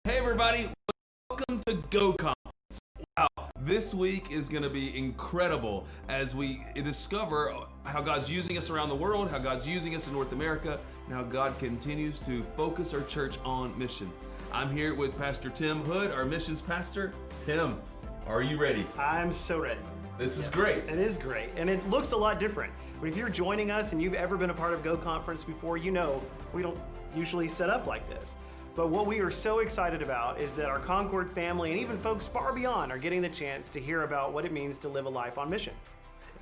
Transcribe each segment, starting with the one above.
Hey everybody, welcome to Go Conference. Wow, this week is going to be incredible as we discover how God's using us around the world, how God's using us in North America, and how God continues to focus our church on mission. I'm here with Pastor Tim Hood, our missions pastor. Tim, are you ready? I'm so ready. This is great. It is great, and it looks a lot different. But if you're joining us and you've ever been a part of Go Conference before, you know we don't usually set up like this. But what we are so excited about is that our Concord family and even folks far beyond are getting the chance to hear about what it means to live a life on mission.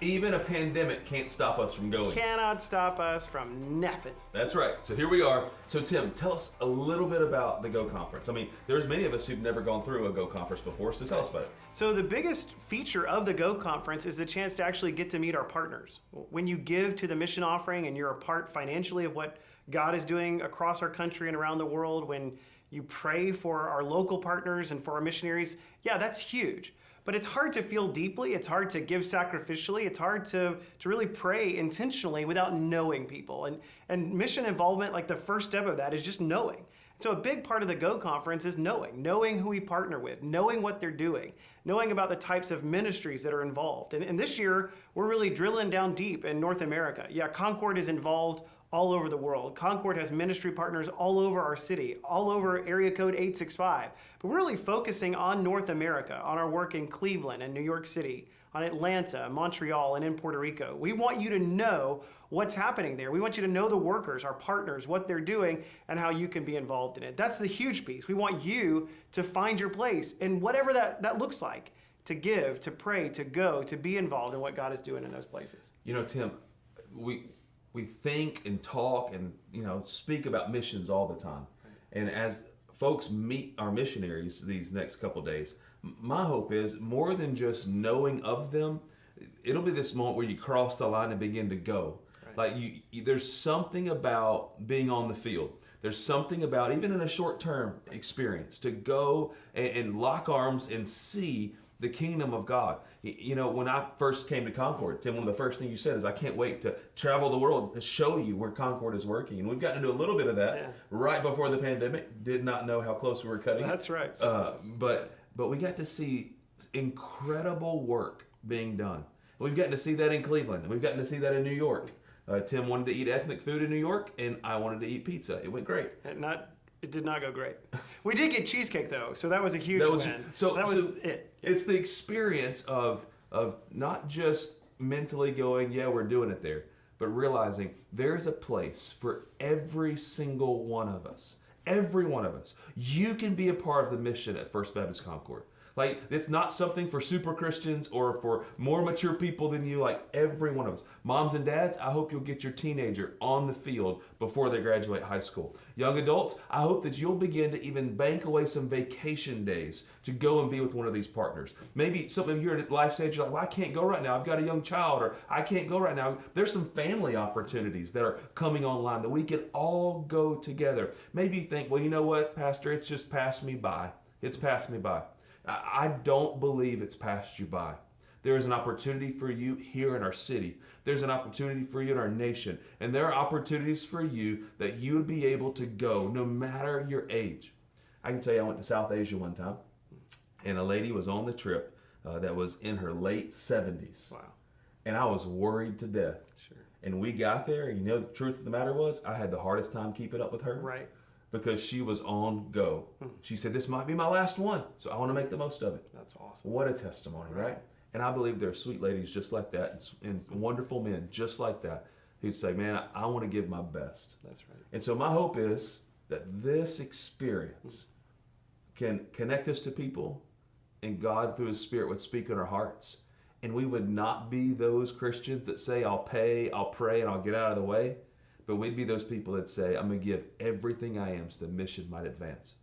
Even a pandemic can't stop us from going. Cannot stop us from nothing. That's right. So here we are. So Tim, tell us a little bit about the Go Conference. I mean, there's many of us who've never gone through a Go Conference before, so tell us about it. So the biggest feature of the Go Conference is the chance to actually get to meet our partners. When you give to the mission offering and you're a part financially of what God is doing across our country and around the world, when you pray for our local partners and for our missionaries, yeah, that's huge. But it's hard to feel deeply, it's hard to give sacrificially, it's hard to really pray intentionally without knowing people. And mission involvement, like the first step of that is just knowing. So a big part of the Go Conference is knowing who we partner with, knowing what they're doing, knowing about the types of ministries that are involved. And this year, we're really drilling down deep in North America. Yeah, Concord is involved all over the world. Concord has ministry partners all over our city, all over area code 865. But we're really focusing on North America, on our work in Cleveland and New York City, on Atlanta, Montreal, and in Puerto Rico. We want you to know what's happening there. We want you to know the workers, our partners, what they're doing, and how you can be involved in it. That's the huge piece. We want you to find your place in whatever that looks like, to give, to pray, to go, to be involved in what God is doing in those places. You know, Tim, we think and talk and speak about missions all the time. And as folks meet our missionaries these next couple days, my hope is more than just knowing of them, it'll be this moment where you cross the line and begin to go. Right. Like there's something about being on the field. There's something about, even in a short-term experience, to go and lock arms and see the kingdom of God. You know, when I first came to Concord, Tim, one of the first things you said is, I can't wait to travel the world to show you where Concord is working. And we've gotten to do a little bit of that right before the pandemic. Did not know how close we were cutting. That's right. But we got to see incredible work being done. We've gotten to see that in Cleveland, and we've gotten to see that in New York. Tim wanted to eat ethnic food in New York, and I wanted to eat pizza. It went great. It did not go great. We did get cheesecake though, so that was a huge win. So that was it. It's the experience of not just mentally going, yeah, we're doing it there, but realizing there is a place for every single one of us. Every one of us. You can be a part of the mission at First Baptist Concord. Like, it's not something for super Christians or for more mature people than you, like every one of us. Moms and dads, I hope you'll get your teenager on the field before they graduate high school. Young adults, I hope that you'll begin to even bank away some vacation days to go and be with one of these partners. Maybe some of you are at life stage, you're like, well, I can't go right now. I've got a young child, or I can't go right now. There's some family opportunities that are coming online that we can all go together. Maybe you think, well, you know what, Pastor, it's just passed me by. It's passed me by. I don't believe it's passed you by. There is an opportunity for you here in our city. There's an opportunity for you in our nation. And there are opportunities for you that you would be able to go no matter your age. I can tell you, I went to South Asia one time, and a lady was on the trip that was in her late 70s. Wow. And I was worried to death. Sure. And we got there, and the truth of the matter was, I had the hardest time keeping up with her. Right. Because she was on go. She said, this might be my last one, so I want to make the most of it. That's awesome. What a testimony, right? And I believe there are sweet ladies just like that, and wonderful men just like that, who'd say, man, I want to give my best. That's right. And so my hope is that this experience can connect us to people, and God through His Spirit would speak in our hearts. And we would not be those Christians that say, I'll pay, I'll pray, and I'll get out of the way. But we'd be those people that say, I'm going to give everything I am so the mission might advance.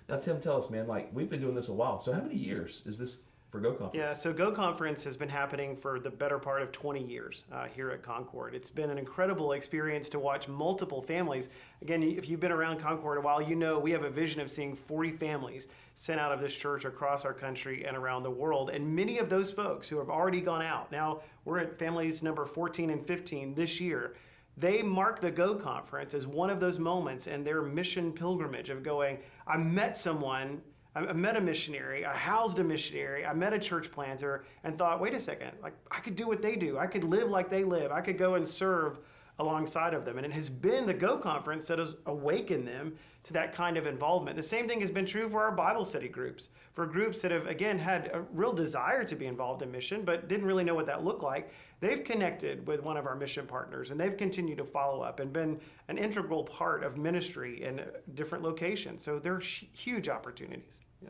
Now, Tim, tell us, man, like, we've been doing this a while. So how many years is this for Go Conference? Yeah, so Go Conference has been happening for the better part of 20 years here at Concord. It's been an incredible experience to watch multiple families. Again, if you've been around Concord a while, you know we have a vision of seeing 40 families sent out of this church across our country and around the world. And many of those folks who have already gone out, now we're at families number 14 and 15 this year. they mark the Go Conference as one of those moments in their mission pilgrimage of going, I met someone, I met a missionary, I housed a missionary, I met a church planter, and thought, wait a second, like I could do what they do. I could live like they live. I could go and serve alongside of them. And it has been the Go Conference that has awakened them to that kind of involvement. The same thing has been true for our Bible study groups, for groups that have, again, had a real desire to be involved in mission, but didn't really know what that looked like. They've connected with one of our mission partners, and they've continued to follow up and been an integral part of ministry in different locations. So there are huge opportunities. Yeah.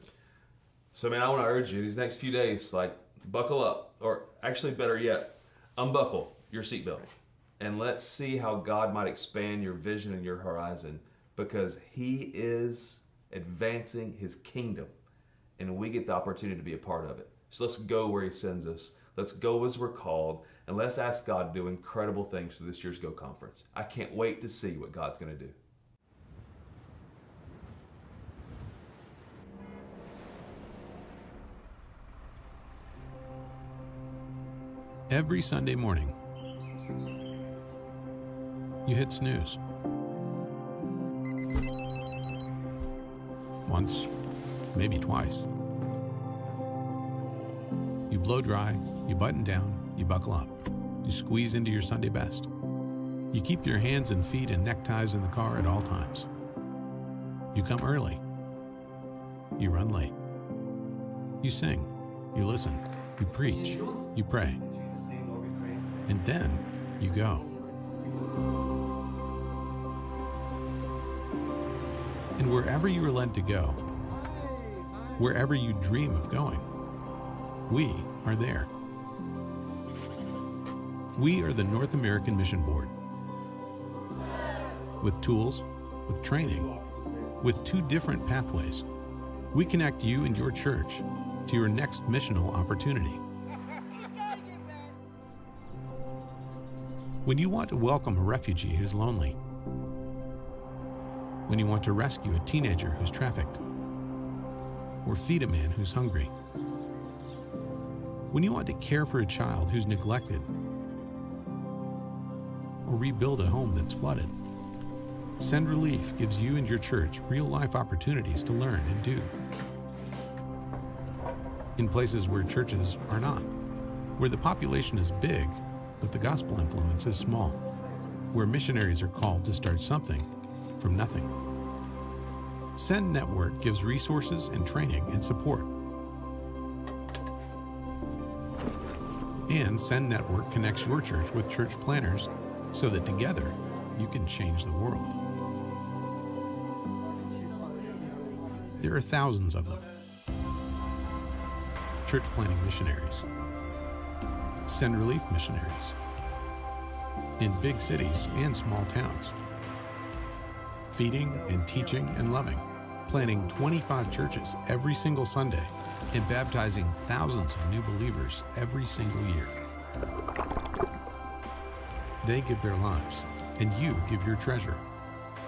So, man, I want to urge you these next few days, like, buckle up, or actually better yet, unbuckle your seatbelt, and let's see how God might expand your vision and your horizon, because He is advancing His kingdom, and we get the opportunity to be a part of it. So let's go where He sends us. Let's go as we're called, and let's ask God to do incredible things for this year's Go Conference. I can't wait to see what God's going to do. Every Sunday morning, you hit snooze. Once, maybe twice. You blow dry, you button down, you buckle up. You squeeze into your Sunday best. You keep your hands and feet and neckties in the car at all times. You come early. You run late. You sing. You listen. You preach. You pray. And then you go. And wherever you are led to go, wherever you dream of going, we are there. We are the North American Mission Board. With tools, with training, with 2 different pathways, we connect you and your church to your next missional opportunity. When you want to welcome a refugee who's lonely, when you want to rescue a teenager who's trafficked, or feed a man who's hungry, when you want to care for a child who's neglected, or rebuild a home that's flooded, Send Relief gives you and your church real-life opportunities to learn and do. In places where churches are not, where the population is big, but the gospel influence is small, where missionaries are called to start something from nothing. Send Network gives resources and training and support. And Send Network connects your church with church planners so that together you can change the world. There are thousands of them. Church planting missionaries, Send Relief missionaries, in big cities and small towns, feeding and teaching and loving, planting 25 churches every single Sunday, and baptizing thousands of new believers every single year. They give their lives, and you give your treasure.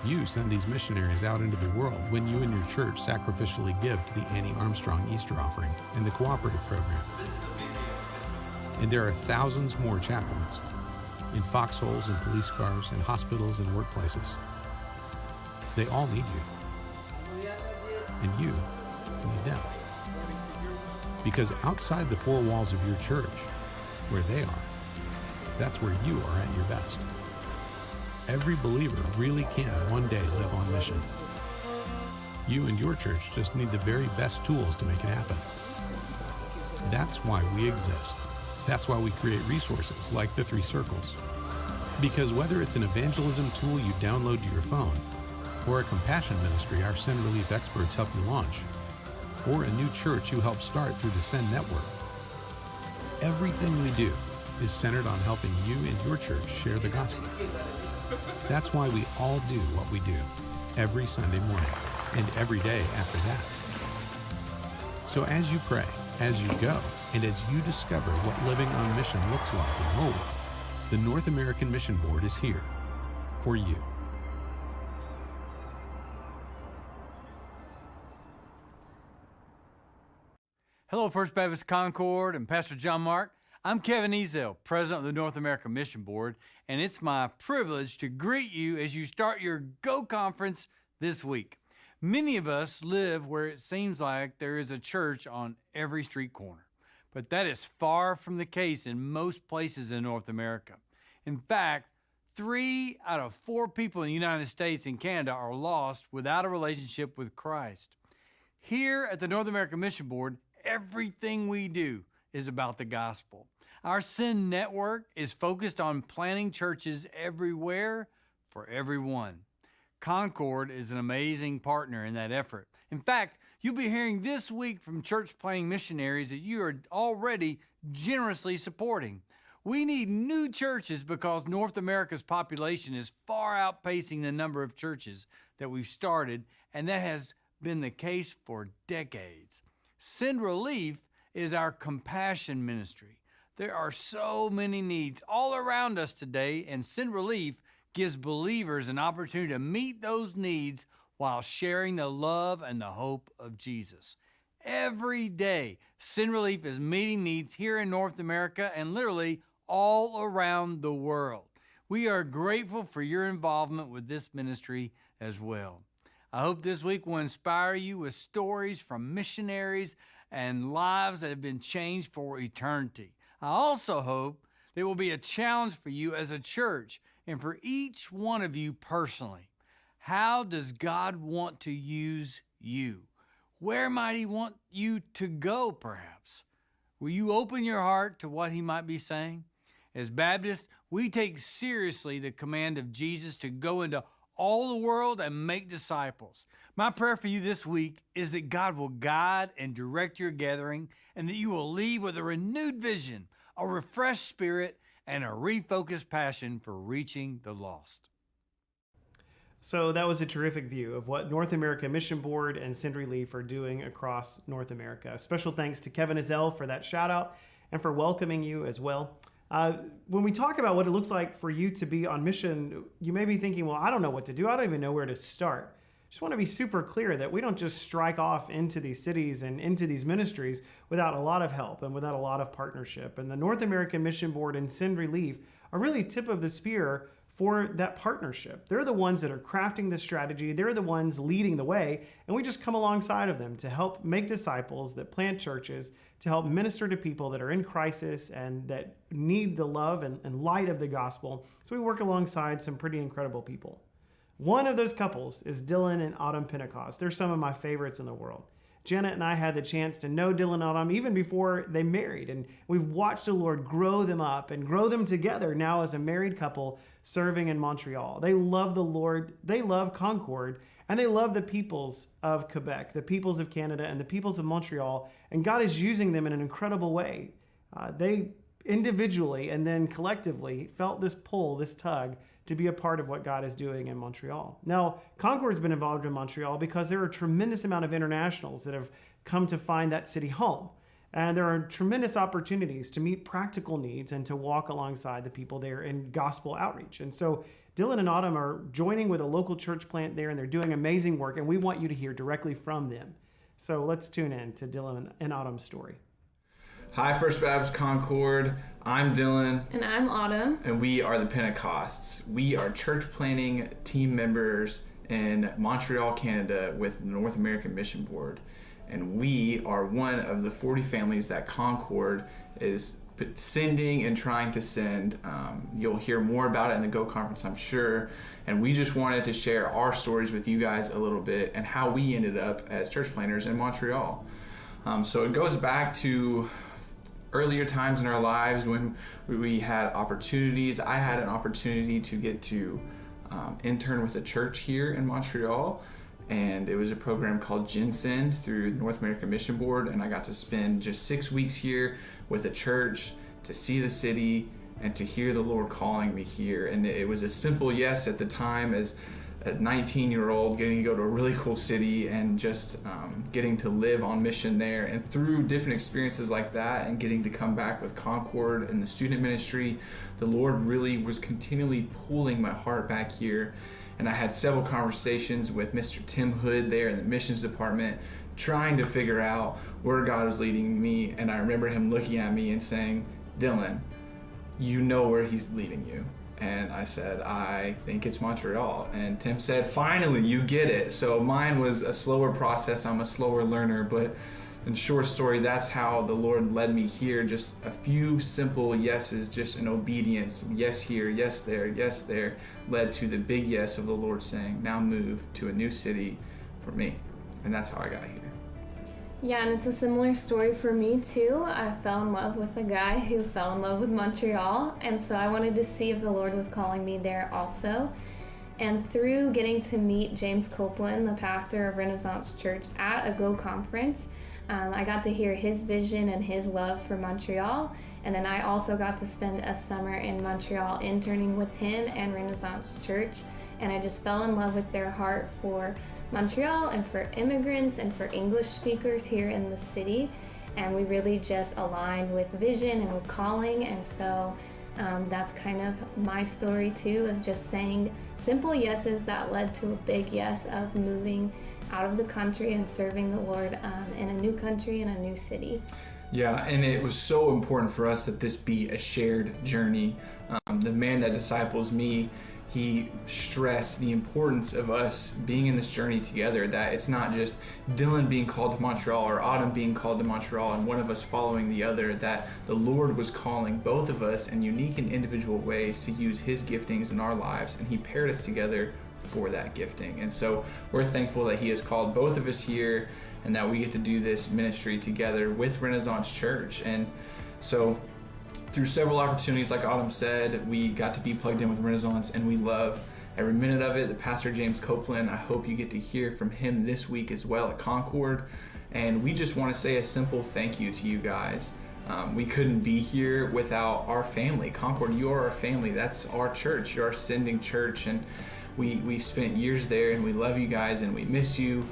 You send these missionaries out into the world when you and your church sacrificially give to the Annie Armstrong Easter offering and the cooperative program. And there are thousands more chaplains in foxholes and police cars and hospitals and workplaces. They all need you. And you need them. Because outside the 4 walls of your church, where they are, that's where you are at your best. Every believer really can one day live on mission. You and your church just need the very best tools to make it happen. That's why we exist. That's why we create resources like the 3 Circles. Because whether it's an evangelism tool you download to your phone, or a compassion ministry our Send Relief experts help you launch, or a new church you help start through the Send Network, everything we do is centered on helping you and your church share the gospel. That's why we all do what we do every Sunday morning and every day after that. So as you pray, as you go, and as you discover what living on mission looks like in your world, the North American Mission Board is here for you. Hello, First Baptist Concord and Pastor John Mark. I'm Kevin Ezell, President of the North America Mission Board, and it's my privilege to greet you as you start your Go Conference this week. Many of us live where it seems like there is a church on every street corner, but that is far from the case in most places in North America. In fact, 3 out of 4 people in the United States and Canada are lost without a relationship with Christ. Here at the North America Mission Board, everything we do is about the gospel. Our Send network is focused on planting churches everywhere for everyone. Concord is an amazing partner in that effort. In fact, you'll be hearing this week from church planting missionaries that you are already generously supporting. We need new churches because North America's population is far outpacing the number of churches that we've started, and that has been the case for decades. Send Relief is our compassion ministry. There are so many needs all around us today, and Send Relief gives believers an opportunity to meet those needs while sharing the love and the hope of Jesus. Every day, Send Relief is meeting needs here in North America and literally all around the world. We are grateful for your involvement with this ministry as well. I hope this week will inspire you with stories from missionaries and lives that have been changed for eternity. I also hope there will be a challenge for you as a church and for each one of you personally. How does God want to use you? Where might He want you to go, perhaps? Will you open your heart to what He might be saying? As Baptists, we take seriously the command of Jesus to go into all the world and make disciples. My prayer for you this week is that God will guide and direct your gathering and that you will leave with a renewed vision, a refreshed spirit, and a refocused passion for reaching the lost. So that was a terrific view of what North America Mission Board and Send Relief are doing across North America. Special thanks to Kevin Ezell for that shout out and for welcoming you as well. When we talk about what it looks like for you to be on mission, you may be thinking, well, I don't know what to do. I don't even know where to start. Just want to be super clear that we don't just strike off into these cities and into these ministries without a lot of help and without a lot of partnership. And the North American Mission Board and Send Relief are really tip of the spear for that partnership. They're the ones that are crafting the strategy. They're the ones leading the way. And we just come alongside of them to help make disciples that plant churches, to help minister to people that are in crisis and that need the love and light of the gospel. So we work alongside some pretty incredible people. One of those couples is Dylan and Autumn Pentecost. They're some of my favorites in the world. Janet and I had the chance to know Dylan and Autumn even before they married, and we've watched the Lord grow them up and grow them together now as a married couple serving in Montreal. They love the Lord, they love Concord, and they love the peoples of Quebec, the peoples of Canada, and the peoples of Montreal, and God is using them in an incredible way. They individually and then collectively felt this pull, this tug, to be a part of what God is doing in Montreal. Now, Concord's been involved in Montreal because there are a tremendous amount of internationals that have come to find that city home. And there are tremendous opportunities to meet practical needs and to walk alongside the people there in gospel outreach. And so Dylan and Autumn are joining with a local church plant there, and they're doing amazing work, and we want you to hear directly from them. So let's tune in to Dylan and Autumn's story. Hi, First Baptist Concord. I'm Dylan. And I'm Autumn. And we are the Pentecosts. We are church planting team members in Montreal, Canada with the North American Mission Board. And we are one of the 40 families that Concord is sending and trying to send. You'll hear more about it in the Go Conference, I'm sure. And we just wanted to share our stories with you guys a little bit and how we ended up as church planters in Montreal. So it goes back to earlier times in our lives when we had opportunities. I had an opportunity to get to intern with a church here in Montreal, and it was a program called Ginsend through the North American Mission Board, and I got to spend just 6 weeks here with a church to see the city and to hear the Lord calling me here. And it was a simple yes at the time as a 19-year-old getting to go to a really cool city and just getting to live on mission there. And through different experiences like that and getting to come back with Concord and the student ministry, the Lord really was continually pulling my heart back here. And I had several conversations with Mr. Tim Hood there in the missions department, trying to figure out where God was leading me. And I remember him looking at me and saying, Dylan, you know where he's leading you. And I said, I think it's Montreal. And Tim said, finally, you get it. So mine was a slower process. I'm a slower learner, but in short story, that's how the Lord led me here. Just a few simple yeses, just in obedience. Yes here, yes there, led to the big yes of the Lord saying, now move to a new city for me. And that's how I got here. Yeah, and it's a similar story for me too. I fell in love with a guy who fell in love with Montreal, and so I wanted to see if the Lord was calling me there also. And through getting to meet James Copeland, the pastor of Renaissance Church, at a Go conference, I got to hear his vision and his love for Montreal. And then I also got to spend a summer in Montreal interning with him and Renaissance Church. And I just fell in love with their heart for Montreal and for immigrants and for English speakers here in the city. And we really just aligned with vision and with calling. And so that's kind of my story too, of just saying simple yeses that led to a big yes of moving out of the country and serving the Lord in a new country and a new city. Yeah, and it was so important for us that this be a shared journey. The man that disciples me, he stressed the importance of us being in this journey together, that it's not just Dylan being called to Montreal or Autumn being called to Montreal and one of us following the other, that the Lord was calling both of us in unique and individual ways to use his giftings in our lives, and he paired us together for that gifting. And so we're thankful that he has called both of us here and that we get to do this ministry together with Renaissance Church. And so through several opportunities, like Autumn said, we got to be plugged in with Renaissance, and we love every minute of it. The Pastor James Copeland, I hope you get to hear from him this week as well at Concord. And we just want to say a simple thank you to you guys. We couldn't be here without our family. Concord, you are our family. That's our church. You're our sending church. And we spent years there, and we love you guys, and we miss you.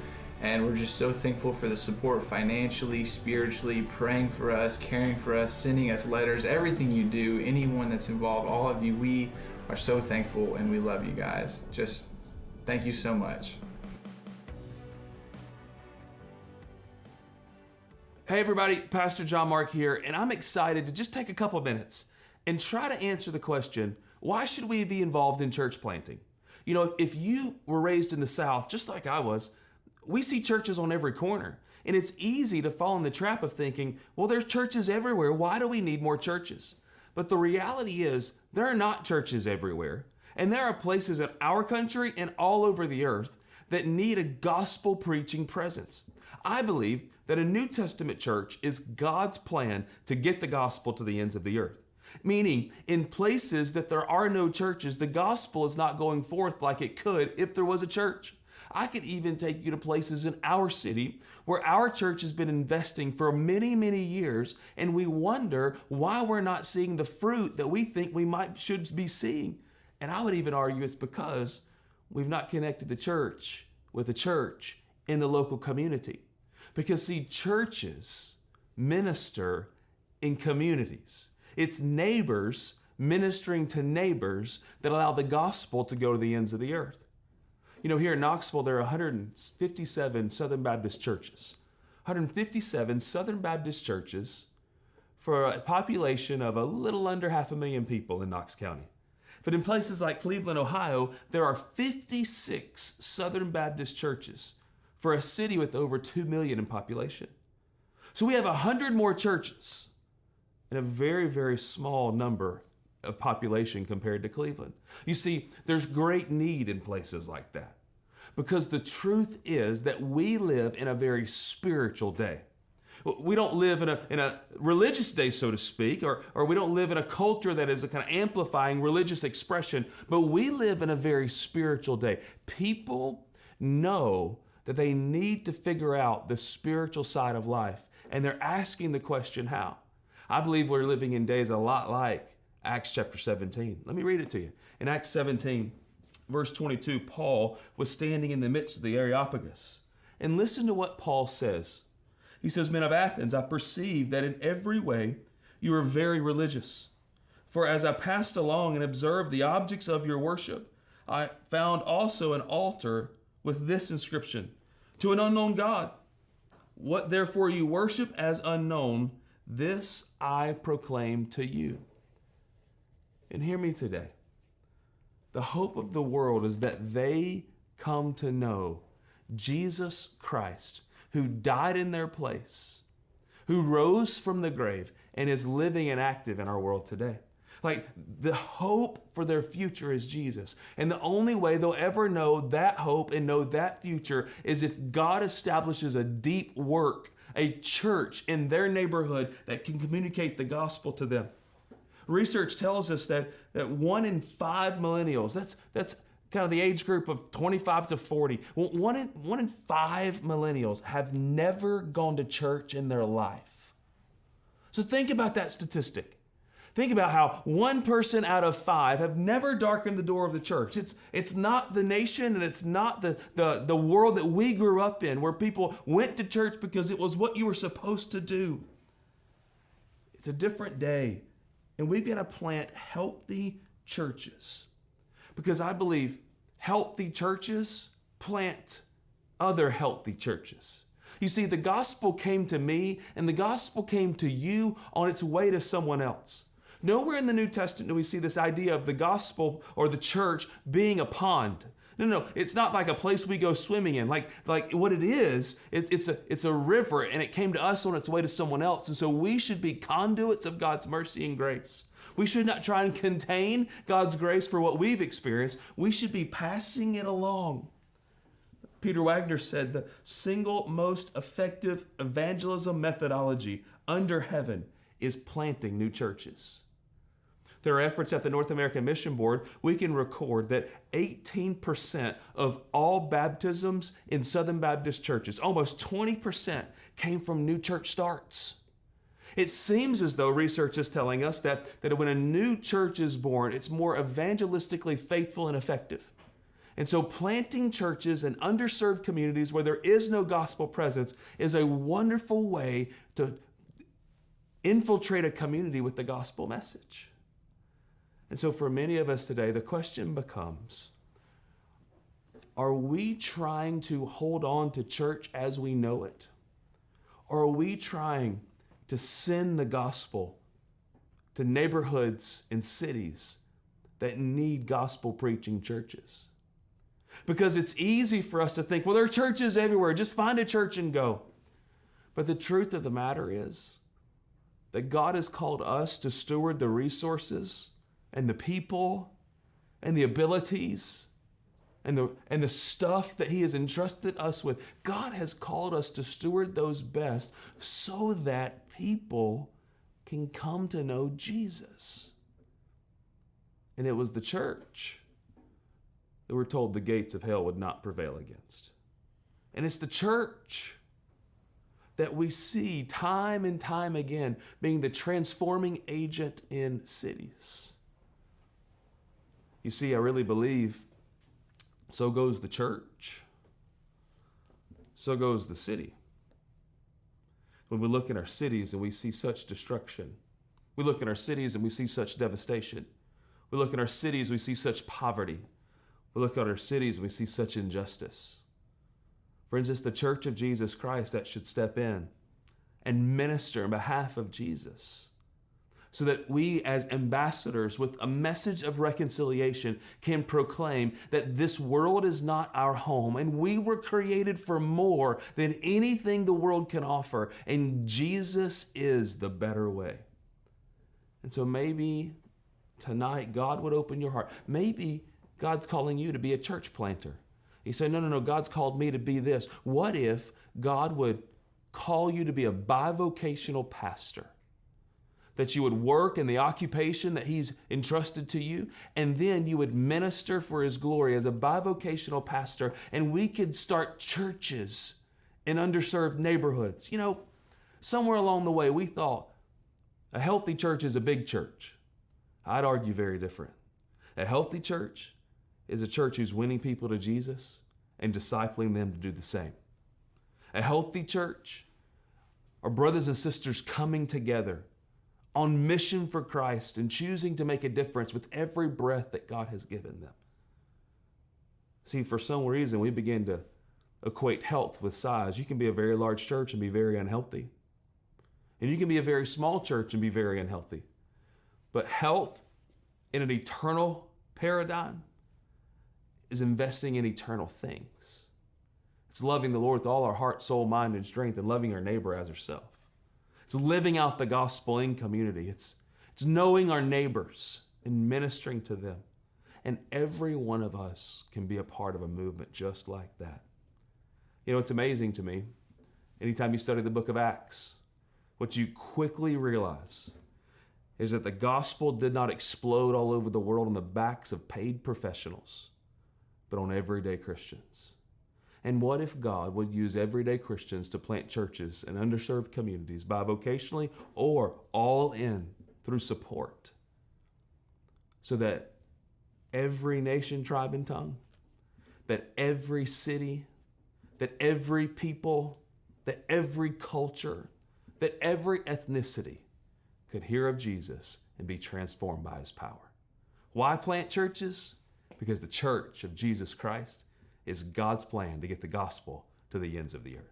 And we're just so thankful for the support financially, spiritually, praying for us, caring for us, sending us letters, everything you do, anyone that's involved, all of you, we are so thankful, and we love you guys. Just thank you so much. Hey everybody, Pastor John Mark here, and I'm excited to just take a couple minutes and try to answer the question, why should we be involved in church planting? You know, if you were raised in the South, just like I was, we see churches on every corner, and it's easy to fall in the trap of thinking, well, there's churches everywhere. Why do we need more churches? But the reality is there are not churches everywhere, and there are places in our country and all over the earth that need a gospel preaching presence. I believe that a New Testament church is God's plan to get the gospel to the ends of the earth. Meaning, in places that there are no churches, the gospel is not going forth like it could if there was a church. I could even take you to places in our city where our church has been investing for many, many years, and we wonder why we're not seeing the fruit that we think we should be seeing. And I would even argue it's because we've not connected the church with a church in the local community. Because see, churches minister in communities. It's neighbors ministering to neighbors that allow the gospel to go to the ends of the earth. You know, here in Knoxville, there are 157 Southern Baptist churches. 157 Southern Baptist churches for a population of a little under 500,000 people in Knox County. But in places like Cleveland, Ohio, there are 56 Southern Baptist churches for a city with over 2 million in population. So we have 100 more churches and a very, very small number of population compared to Cleveland. You see, there's great need in places like that because the truth is that we live in a very spiritual day. We don't live in a religious day, so to speak, or we don't live in a culture that is a kind of amplifying religious expression, but we live in a very spiritual day. People know that they need to figure out the spiritual side of life, and they're asking the question, how? I believe we're living in days a lot like Acts chapter 17. Let me read it to you. In Acts 17, verse 22, Paul was standing in the midst of the Areopagus. And listen to what Paul says. He says, "Men of Athens, I perceive that in every way you are very religious. For as I passed along and observed the objects of your worship, I found also an altar with this inscription, to an unknown God. What therefore you worship as unknown, This I proclaim to you. And hear me today. The hope of the world is that they come to know Jesus Christ, who died in their place, who rose from the grave and is living and active in our world today. Like, the hope for their future is Jesus. And the only way they'll ever know that hope and know that future is if God establishes a deep work, a church in their neighborhood that can communicate the gospel to them. Research tells us that 1 in 5 millennials, that's kind of the age group of 25 to 40, one in 5 millennials have never gone to church in their life. So think about that statistic. Think about how 1 person out of 5 have never darkened the door of the church. It's not the nation, and it's not the world that we grew up in, where people went to church because it was what you were supposed to do. It's a different day, and we've got to plant healthy churches, because I believe healthy churches plant other healthy churches. You see, the gospel came to me, and the gospel came to you on its way to someone else. Nowhere in the New Testament do we see this idea of the gospel or the church being a pond. No, it's not like a place we go swimming in. Like what it is, it's a river, and it came to us on its way to someone else. And so we should be conduits of God's mercy and grace. We should not try and contain God's grace for what we've experienced. We should be passing it along. Peter Wagner said the single most effective evangelism methodology under heaven is planting new churches. Through our efforts at the North American Mission Board, we can record that 18% of all baptisms in Southern Baptist churches, almost 20%, came from new church starts. It seems as though research is telling us that when a new church is born, it's more evangelistically faithful and effective. And so planting churches in underserved communities where there is no gospel presence is a wonderful way to infiltrate a community with the gospel message. And so for many of us today, the question becomes, are we trying to hold on to church as we know it? Or are we trying to send the gospel to neighborhoods and cities that need gospel preaching churches? Because it's easy for us to think, well, there are churches everywhere. Just find a church and go. But the truth of the matter is that God has called us to steward the resources and the people and the abilities and the stuff that He has entrusted us with. God has called us to steward those best so that people can come to know Jesus. And it was the church that we're told the gates of hell would not prevail against. And it's the church that we see time and time again being the transforming agent in cities. You see, I really believe so goes the church. So goes the city. When we look in our cities and we see such destruction, we look in our cities and we see such devastation. We look in our cities, we see such poverty. We look at our cities and we see such injustice. Friends, it's the church of Jesus Christ that should step in and minister on behalf of Jesus, so that we as ambassadors with a message of reconciliation can proclaim that this world is not our home, and we were created for more than anything the world can offer, and Jesus is the better way. And so maybe tonight God would open your heart. Maybe God's calling you to be a church planter. You say, no, God's called me to be this. What if God would call you to be a bivocational pastor? That you would work in the occupation that He's entrusted to you, and then you would minister for His glory as a bivocational pastor, and we could start churches in underserved neighborhoods. You know, somewhere along the way we thought a healthy church is a big church. I'd argue very different. A healthy church is a church who's winning people to Jesus and discipling them to do the same. A healthy church are brothers and sisters coming together on mission for Christ and choosing to make a difference with every breath that God has given them. See, for some reason, we begin to equate health with size. You can be a very large church and be very unhealthy. And you can be a very small church and be very unhealthy. But health in an eternal paradigm is investing in eternal things. It's loving the Lord with all our heart, soul, mind, and strength, and loving our neighbor as ourselves. It's living out the gospel in community. It's knowing our neighbors and ministering to them. And every one of us can be a part of a movement just like that. You know, it's amazing to me, anytime you study the book of Acts, what you quickly realize is that the gospel did not explode all over the world on the backs of paid professionals, but on everyday Christians. And what if God would use everyday Christians to plant churches in underserved communities bivocationally or all in through support, so that every nation, tribe, and tongue, that every city, that every people, that every culture, that every ethnicity could hear of Jesus and be transformed by his power. Why plant churches? Because the church of Jesus Christ is God's plan to get the gospel to the ends of the earth.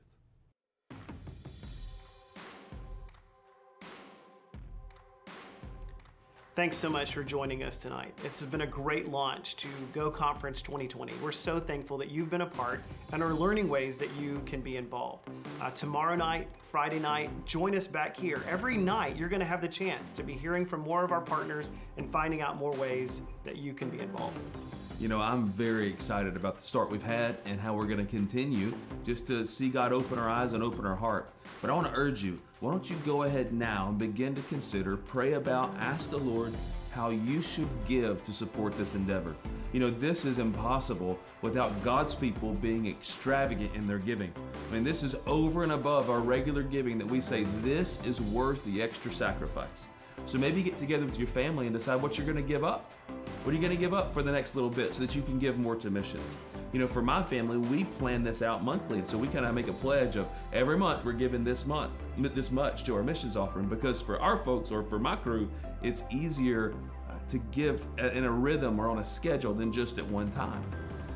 Thanks so much for joining us tonight. This has been a great launch to Go Conference 2020. We're so thankful that you've been a part and are learning ways that you can be involved. Tomorrow night, Friday night, join us back here. Every night, you're going to have the chance to be hearing from more of our partners and finding out more ways that you can be involved. You know, I'm very excited about the start we've had and how we're going to continue just to see God open our eyes and open our heart. But I want to urge you, why don't you go ahead now and begin to consider, pray about, ask the Lord how you should give to support this endeavor. You know, this is impossible without God's people being extravagant in their giving. I mean, this is over and above our regular giving that we say this is worth the extra sacrifice. So maybe get together with your family and decide what you're going to give up. What are you going to give up for the next little bit so that you can give more to missions? You know, for my family, we plan this out monthly. And so we kind of make a pledge of every month we're giving this much to our missions offering, because for our folks or for my crew, it's easier to give in a rhythm or on a schedule than just at one time.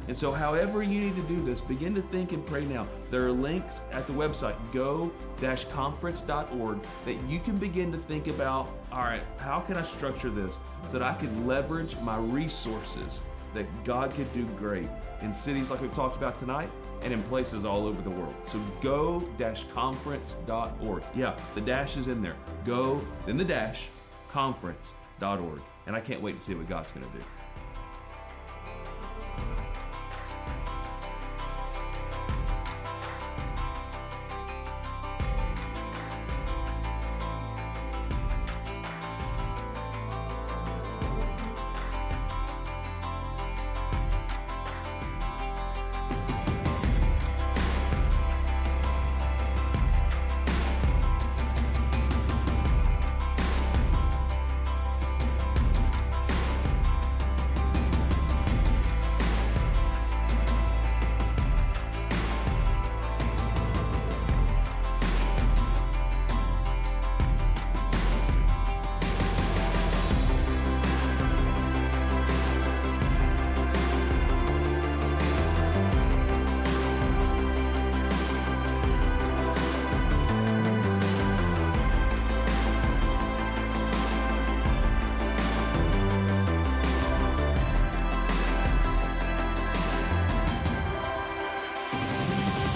And so however you need to do this, begin to think and pray now. There are links at the website, go-conference.org, that you can begin to think about, all right, how can I structure this so that I can leverage my resources that God could do great in cities like we've talked about tonight and in places all over the world. So go-conference.org. Yeah, the dash is in there. Go, then the dash, conference.org. And I can't wait to see what God's going to do.